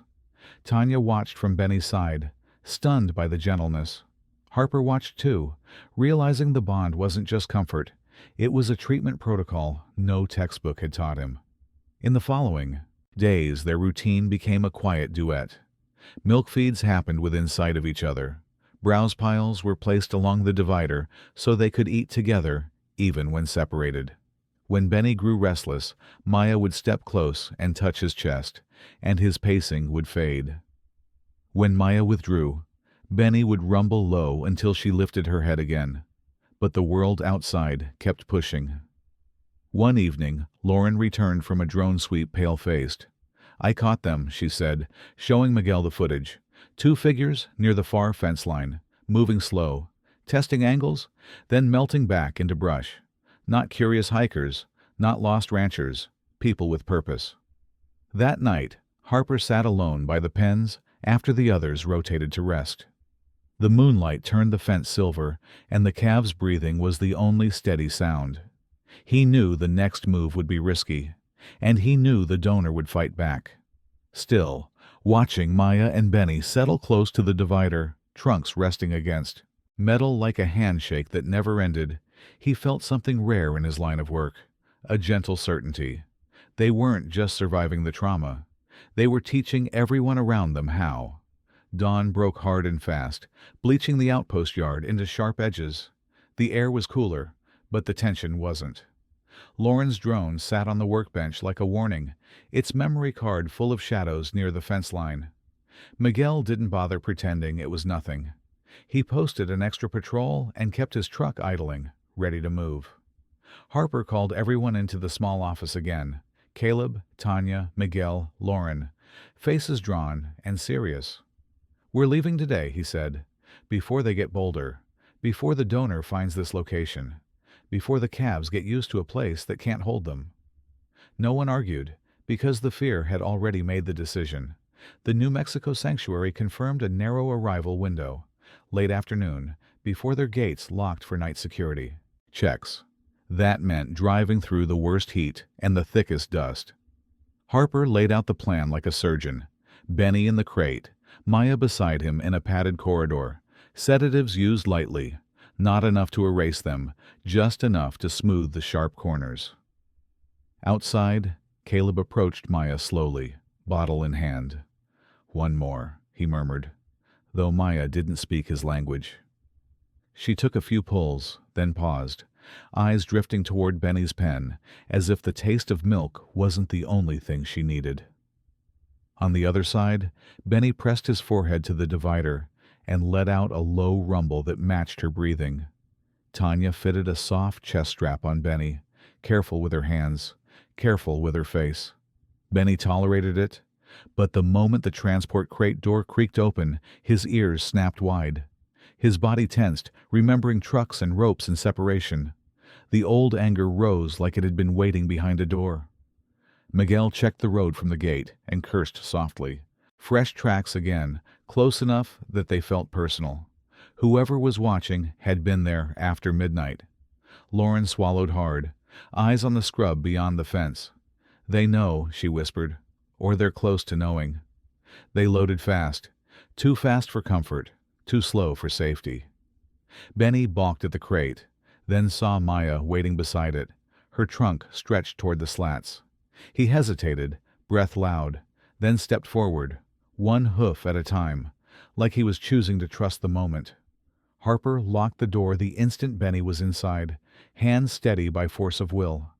Tanya watched from Benny's side, stunned by the gentleness. Harper watched too, realizing the bond wasn't just comfort. It was a treatment protocol no textbook had taught him. In the following days, their routine became a quiet duet. Milk feeds happened within sight of each other. Browse piles were placed along the divider so they could eat together, even when separated. When Benny grew restless, Maya would step close and touch his chest, and his pacing would fade. When Maya withdrew, Benny would rumble low until she lifted her head again. But the world outside kept pushing. One evening, Lauren returned from a drone sweep pale-faced. "I caught them," she said, showing Miguel the footage. Two figures near the far fence line, moving slow, testing angles, then melting back into brush. Not curious hikers, not lost ranchers, people with purpose. That night, Harper sat alone by the pens after the others rotated to rest. The moonlight turned the fence silver, and the calves' breathing was the only steady sound. He knew the next move would be risky, and he knew the donor would fight back. Still, watching Maya and Benny settle close to the divider, trunks resting against, metal like a handshake that never ended, he felt something rare in his line of work, a gentle certainty. They weren't just surviving the trauma. They were teaching everyone around them how. Dawn broke hard and fast, bleaching the outpost yard into sharp edges. The air was cooler, but the tension wasn't. Lauren's drone sat on the workbench like a warning, its memory card full of shadows near the fence line. Miguel didn't bother pretending it was nothing. He posted an extra patrol and kept his truck idling, ready to move. Harper called everyone into the small office again. Caleb, Tanya, Miguel, Lauren. Faces drawn and serious. "We're leaving today," he said, "before they get bolder, before the donor finds this location, before the calves get used to a place that can't hold them." No one argued, because the fear had already made the decision. The New Mexico sanctuary confirmed a narrow arrival window, late afternoon, before their gates locked for night security. Checks. That meant driving through the worst heat and the thickest dust. Harper laid out the plan like a surgeon. Benny in the crate, Maya beside him in a padded corridor, sedatives used lightly, not enough to erase them, just enough to smooth the sharp corners. Outside, Caleb approached Maya slowly, bottle in hand. "One more," he murmured, though Maya didn't speak his language. She took a few pulls, then paused, eyes drifting toward Benny's pen, as if the taste of milk wasn't the only thing she needed. On the other side, Benny pressed his forehead to the divider and let out a low rumble that matched her breathing. Tanya fitted a soft chest strap on Benny, careful with her hands, careful with her face. Benny tolerated it, but the moment the transport crate door creaked open, his ears snapped wide. His body tensed, remembering trucks and ropes and separation. The old anger rose like it had been waiting behind a door. Miguel checked the road from the gate and cursed softly. Fresh tracks again, close enough that they felt personal. Whoever was watching had been there after midnight. Lauren swallowed hard, eyes on the scrub beyond the fence. "They know," she whispered, "or they're close to knowing." They loaded fast, too fast for comfort, too slow for safety. Benny balked at the crate, then saw Maya waiting beside it, her trunk stretched toward the slats. He hesitated, breath loud, then stepped forward, one hoof at a time, like he was choosing to trust the moment. Harper locked the door the instant Benny was inside, hands steady by force of will.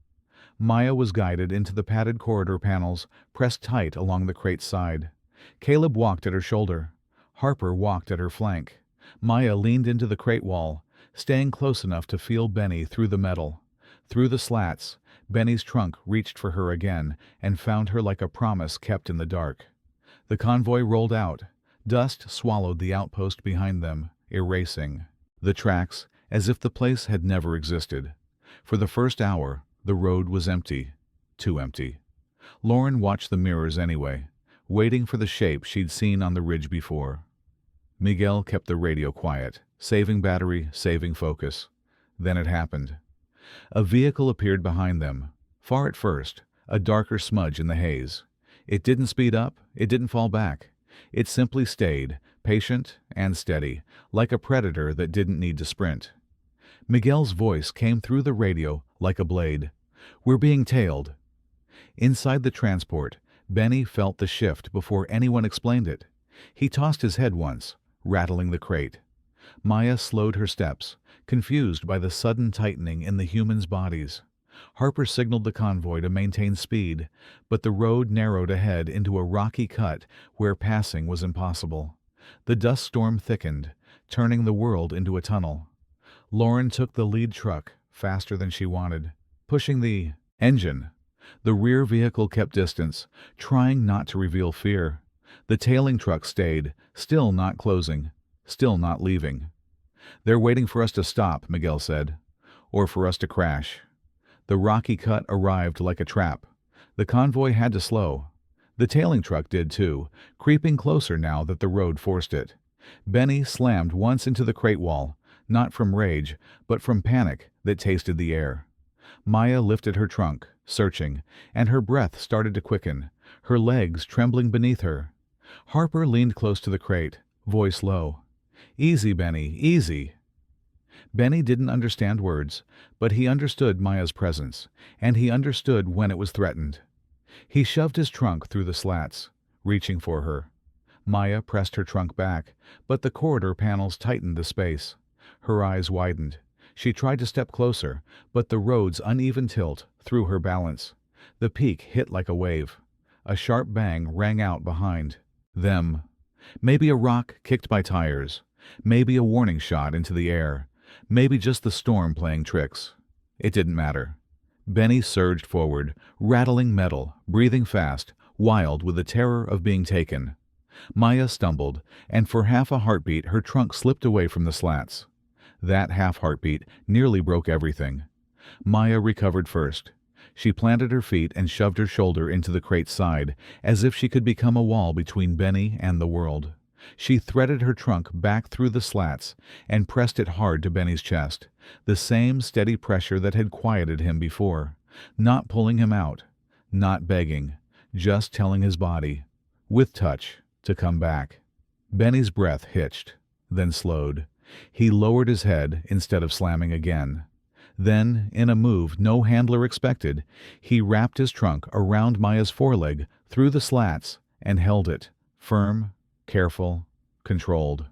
Maya was guided into the padded corridor panels, pressed tight along the crate's side. Caleb walked at her shoulder. Harper walked at her flank. Maya leaned into the crate wall, staying close enough to feel Benny through the metal. Through the slats, Benny's trunk reached for her again and found her like a promise kept in the dark. The convoy rolled out. Dust swallowed the outpost behind them, erasing the tracks as if the place had never existed. For the first hour, the road was empty. Too empty. Lauren watched the mirrors anyway, waiting for the shape she'd seen on the ridge before. Miguel kept the radio quiet, saving battery, saving focus. Then it happened. A vehicle appeared behind them, far at first, a darker smudge in the haze. It didn't speed up, it didn't fall back. It simply stayed, patient and steady, like a predator that didn't need to sprint. Miguel's voice came through the radio like a blade. "We're being tailed." Inside the transport, Benny felt the shift before anyone explained it. He tossed his head once, rattling the crate. Maya slowed her steps, confused by the sudden tightening in the humans' bodies. Harper signaled the convoy to maintain speed, but the road narrowed ahead into a rocky cut where passing was impossible. The dust storm thickened, turning the world into a tunnel. Lauren took the lead truck, faster than she wanted, pushing the engine. The rear vehicle kept distance, trying not to reveal fear. The tailing truck stayed, still not closing, still not leaving. "They're waiting for us to stop," Miguel said, "or for us to crash." The rocky cut arrived like a trap. The convoy had to slow. The tailing truck did too, creeping closer now that the road forced it. Benny slammed once into the crate wall, not from rage, but from panic that tasted the air. Maya lifted her trunk, searching, and her breath started to quicken, her legs trembling beneath her. Harper leaned close to the crate, voice low. "Easy, Benny, easy." Benny didn't understand words, but he understood Maya's presence, and he understood when it was threatened. He shoved his trunk through the slats, reaching for her. Maya pressed her trunk back, but the corridor panels tightened the space. Her eyes widened. She tried to step closer, but the road's uneven tilt threw her balance. The peak hit like a wave. A sharp bang rang out behind them. Maybe a rock kicked by tires. Maybe a warning shot into the air. Maybe just the storm playing tricks. It didn't matter. Benny surged forward, rattling metal, breathing fast, wild with the terror of being taken. Maya stumbled, and for half a heartbeat her trunk slipped away from the slats. That half heartbeat nearly broke everything. Maya recovered first. She planted her feet and shoved her shoulder into the crate's side, as if she could become a wall between Benny and the world. She threaded her trunk back through the slats and pressed it hard to Benny's chest, the same steady pressure that had quieted him before, not pulling him out, not begging, just telling his body, with touch, to come back. Benny's breath hitched, then slowed. He lowered his head instead of slamming again. Then, in a move no handler expected, he wrapped his trunk around Maya's foreleg through the slats and held it, firm, careful, controlled.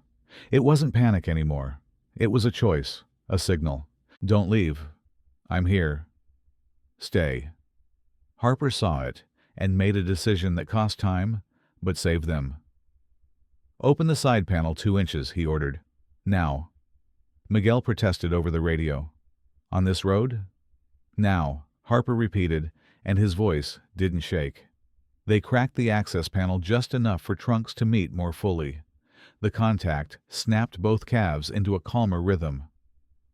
It wasn't panic anymore. It was a choice, a signal. "Don't leave. I'm here. Stay." Harper saw it and made a decision that cost time, but saved them. "Open the side panel 2 inches," he ordered. "Now." Miguel protested over the radio. "On this road?" "Now," Harper repeated, and his voice didn't shake. They cracked the access panel just enough for trunks to meet more fully. The contact snapped both calves into a calmer rhythm.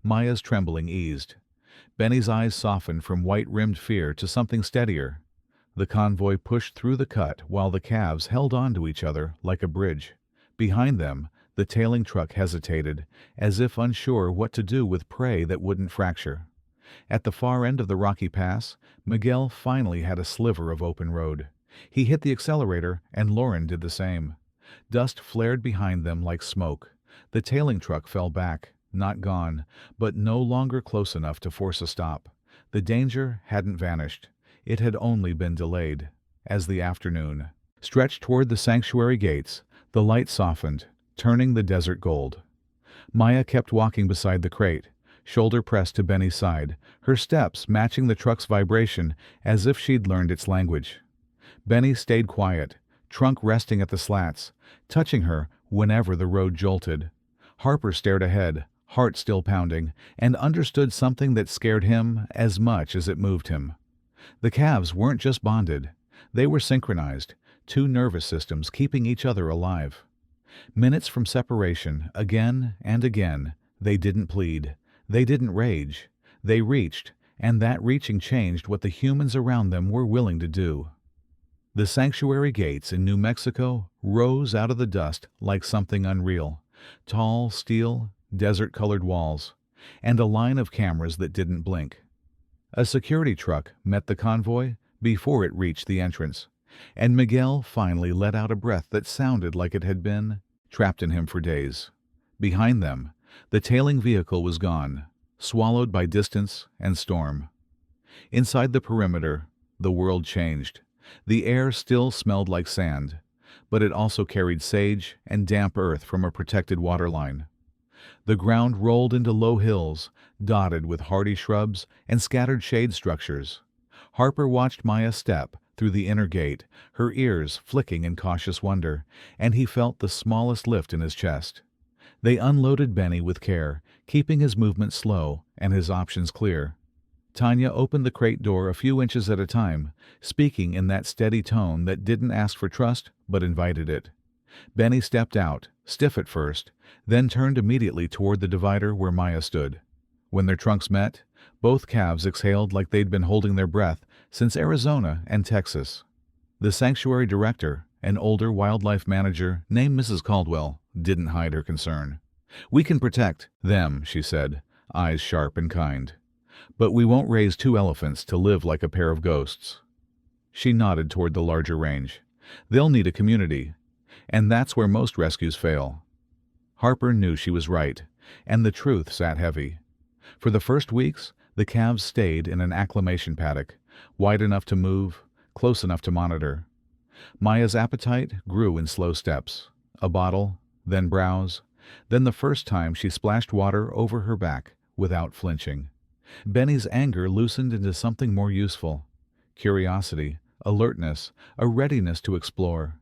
Maya's trembling eased. Benny's eyes softened from white-rimmed fear to something steadier. The convoy pushed through the cut while the calves held on to each other like a bridge. Behind them, the tailing truck hesitated, as if unsure what to do with prey that wouldn't fracture. At the far end of the rocky pass, Miguel finally had a sliver of open road. He hit the accelerator, and Lauren did the same. Dust flared behind them like smoke. The tailing truck fell back, not gone, but no longer close enough to force a stop. The danger hadn't vanished. It had only been delayed. As the afternoon stretched toward the sanctuary gates, the light softened, turning the desert gold. Maya kept walking beside the crate, shoulder pressed to Benny's side, her steps matching the truck's vibration as if she'd learned its language. Benny stayed quiet, trunk resting at the slats, touching her whenever the road jolted. Harper stared ahead, heart still pounding, and understood something that scared him as much as it moved him. The calves weren't just bonded. They were synchronized, two nervous systems keeping each other alive. Minutes from separation, again and again, they didn't plead. They didn't rage. They reached, and that reaching changed what the humans around them were willing to do. The sanctuary gates in New Mexico rose out of the dust like something unreal. Tall, steel, desert-colored walls, and a line of cameras that didn't blink. A security truck met the convoy before it reached the entrance, and Miguel finally let out a breath that sounded like it had been trapped in him for days. Behind them, the tailing vehicle was gone, swallowed by distance and storm. Inside the perimeter, the world changed. The air still smelled like sand, but it also carried sage and damp earth from a protected waterline. The ground rolled into low hills, dotted with hardy shrubs and scattered shade structures. Harper watched Maya step through the inner gate, her ears flicking in cautious wonder, and he felt the smallest lift in his chest. They unloaded Benny with care, keeping his movement slow and his options clear. Tanya opened the crate door a few inches at a time, speaking in that steady tone that didn't ask for trust but invited it. Benny stepped out, stiff at first, then turned immediately toward the divider where Maya stood. When their trunks met, both calves exhaled like they'd been holding their breath since Arizona and Texas. The sanctuary director, an older wildlife manager named Mrs. Caldwell, didn't hide her concern. "We can protect them," she said, eyes sharp and kind. "But we won't raise two elephants to live like a pair of ghosts." She nodded toward the larger range. "They'll need a community, and that's where most rescues fail." Harper knew she was right, and the truth sat heavy. For the first weeks, the calves stayed in an acclimation paddock, wide enough to move, close enough to monitor. Maya's appetite grew in slow steps. A bottle, then browse, then the first time she splashed water over her back without flinching. Benny's anger loosened into something more useful. Curiosity, alertness, a readiness to explore.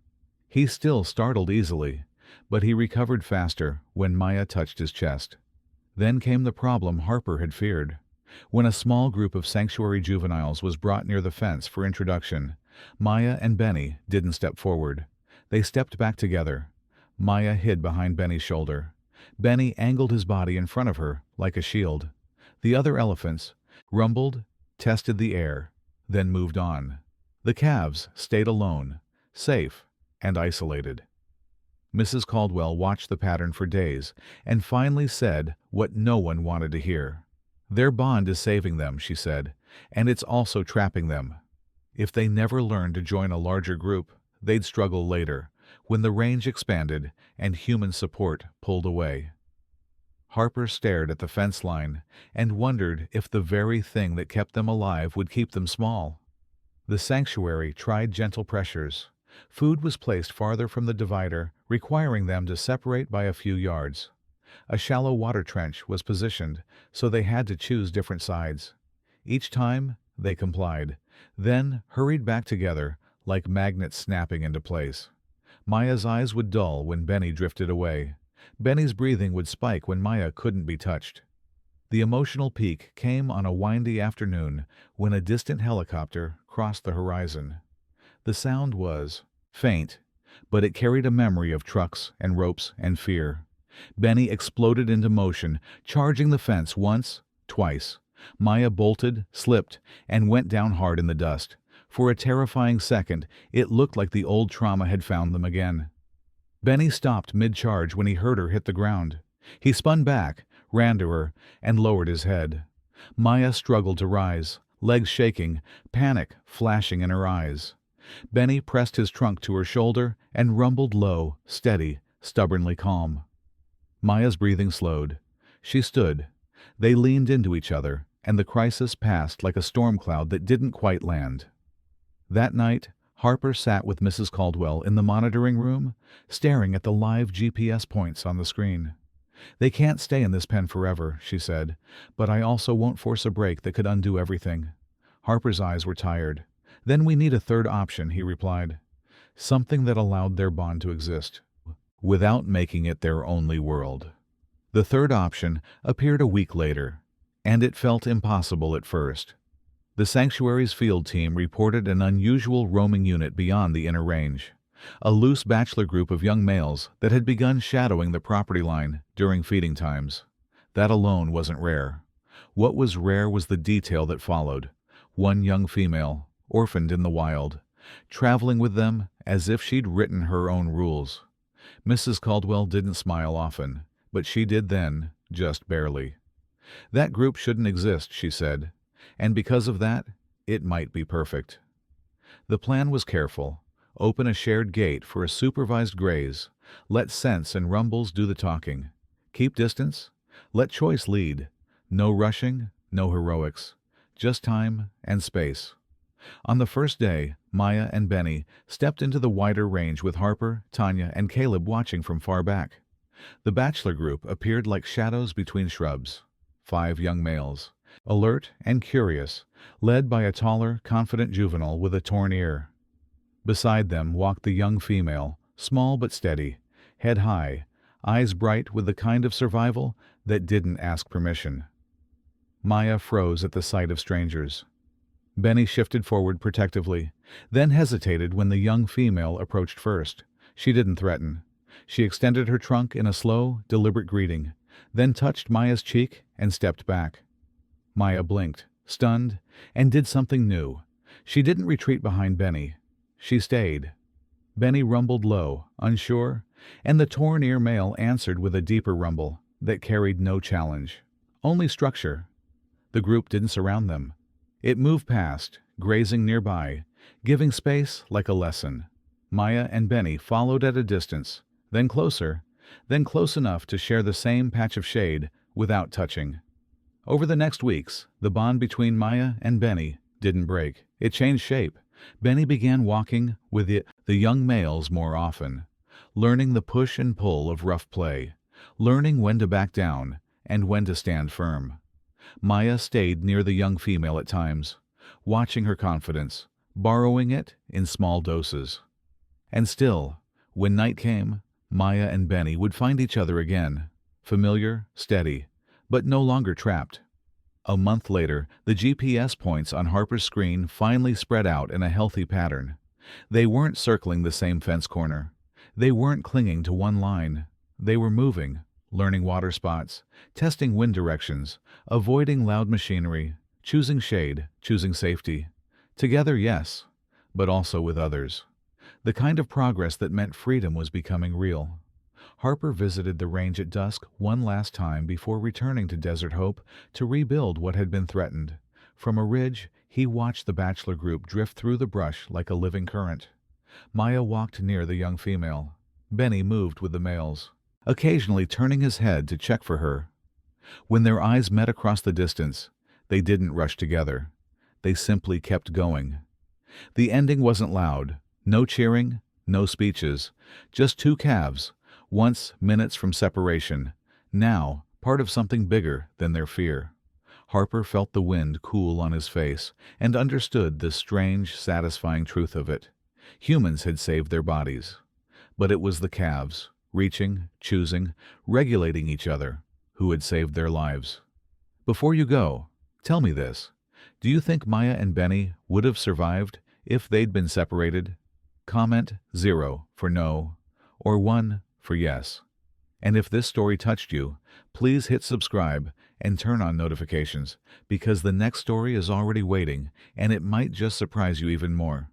He still startled easily, but he recovered faster when Maya touched his chest. Then came the problem Harper had feared. When a small group of sanctuary juveniles was brought near the fence for introduction, Maya and Benny didn't step forward. They stepped back together. Maya hid behind Benny's shoulder. Benny angled his body in front of her like a shield. The other elephants rumbled, tested the air, then moved on. The calves stayed alone, safe and isolated. Mrs. Caldwell watched the pattern for days and finally said what no one wanted to hear. "Their bond is saving them," she said, "and it's also trapping them. If they never learned to join a larger group, they'd struggle later, when the range expanded and human support pulled away." Harper stared at the fence line and wondered if the very thing that kept them alive would keep them small. The sanctuary tried gentle pressures. Food was placed farther from the divider, requiring them to separate by a few yards. A shallow water trench was positioned, so they had to choose different sides. Each time, they complied, then hurried back together, like magnets snapping into place. Maya's eyes would dull when Benny drifted away. Benny's breathing would spike when Maya couldn't be touched. The emotional peak came on a windy afternoon when a distant helicopter crossed the horizon. The sound was faint, but it carried a memory of trucks and ropes and fear. Benny exploded into motion, charging the fence once, twice. Maya bolted, slipped, and went down hard in the dust. For a terrifying second, it looked like the old trauma had found them again. Benny stopped mid-charge when he heard her hit the ground. He spun back, ran to her, and lowered his head. Maya struggled to rise, legs shaking, panic flashing in her eyes. Benny pressed his trunk to her shoulder and rumbled low, steady, stubbornly calm. Maya's breathing slowed. She stood. They leaned into each other, and the crisis passed like a storm cloud that didn't quite land. That night, Harper sat with Mrs. Caldwell in the monitoring room, staring at the live GPS points on the screen. "They can't stay in this pen forever," she said, "but I also won't force a break that could undo everything." Harper's eyes were tired. "Then we need a third option," he replied. "Something that allowed their bond to exist, without making it their only world." The third option appeared a week later, and it felt impossible at first. The sanctuary's field team reported an unusual roaming unit beyond the inner range, a loose bachelor group of young males that had begun shadowing the property line during feeding times. That alone wasn't rare. What was rare was the detail that followed. One young female, orphaned in the wild, traveling with them as if she'd written her own rules. Mrs. Caldwell didn't smile often, but she did then, just barely. That group shouldn't exist, she said, and because of that, it might be perfect. The plan was careful. Open a shared gate for a supervised graze. Let scents and rumbles do the talking. Keep distance. Let choice lead. No rushing, no heroics. Just time and space. On the first day, Maya and Benny stepped into the wider range with Harper, Tanya, and Caleb watching from far back. The bachelor group appeared like shadows between shrubs. 5 young males, alert and curious, led by a taller, confident juvenile with a torn ear. Beside them walked the young female, small but steady, head high, eyes bright with the kind of survival that didn't ask permission. Maya froze at the sight of strangers. Benny shifted forward protectively, then hesitated when the young female approached first. She didn't threaten. She extended her trunk in a slow, deliberate greeting, then touched Maya's cheek and stepped back. Maya blinked, stunned, and did something new. She didn't retreat behind Benny. She stayed. Benny rumbled low, unsure, and the torn ear male answered with a deeper rumble that carried no challenge, only structure. The group didn't surround them. It moved past, grazing nearby, giving space like a lesson. Maya and Benny followed at a distance, then closer, then close enough to share the same patch of shade without touching. Over the next weeks, the bond between Maya and Benny didn't break. It changed shape. Benny began walking with the young males more often, learning the push and pull of rough play, learning when to back down and when to stand firm. Maya stayed near the young female at times, watching her confidence, borrowing it in small doses. And still, when night came, Maya and Benny would find each other again, familiar, steady, but no longer trapped. A month later, the GPS points on Harper's screen finally spread out in a healthy pattern. They weren't circling the same fence corner. They weren't clinging to one line. They were moving, learning water spots, testing wind directions, avoiding loud machinery, choosing shade, choosing safety. Together, yes, but also with others. The kind of progress that meant freedom was becoming real. Harper visited the range at dusk one last time before returning to Desert Hope to rebuild what had been threatened. From a ridge, he watched the bachelor group drift through the brush like a living current. Maya walked near the young female. Benny moved with the males, occasionally turning his head to check for her. When their eyes met across the distance, they didn't rush together. They simply kept going. The ending wasn't loud. No cheering, no speeches, just 2 calves, once minutes from separation, now part of something bigger than their fear. Harper felt the wind cool on his face and understood the strange, satisfying truth of it. Humans had saved their bodies, but it was the calves, reaching, choosing, regulating each other, who had saved their lives. "Before you go, tell me this. Do you think Maya and Benny would have survived If they'd been separated, comment 0 for no or 1 for yes. And if this story touched you, please hit subscribe and turn on notifications because the next story is already waiting and it might just surprise you even more.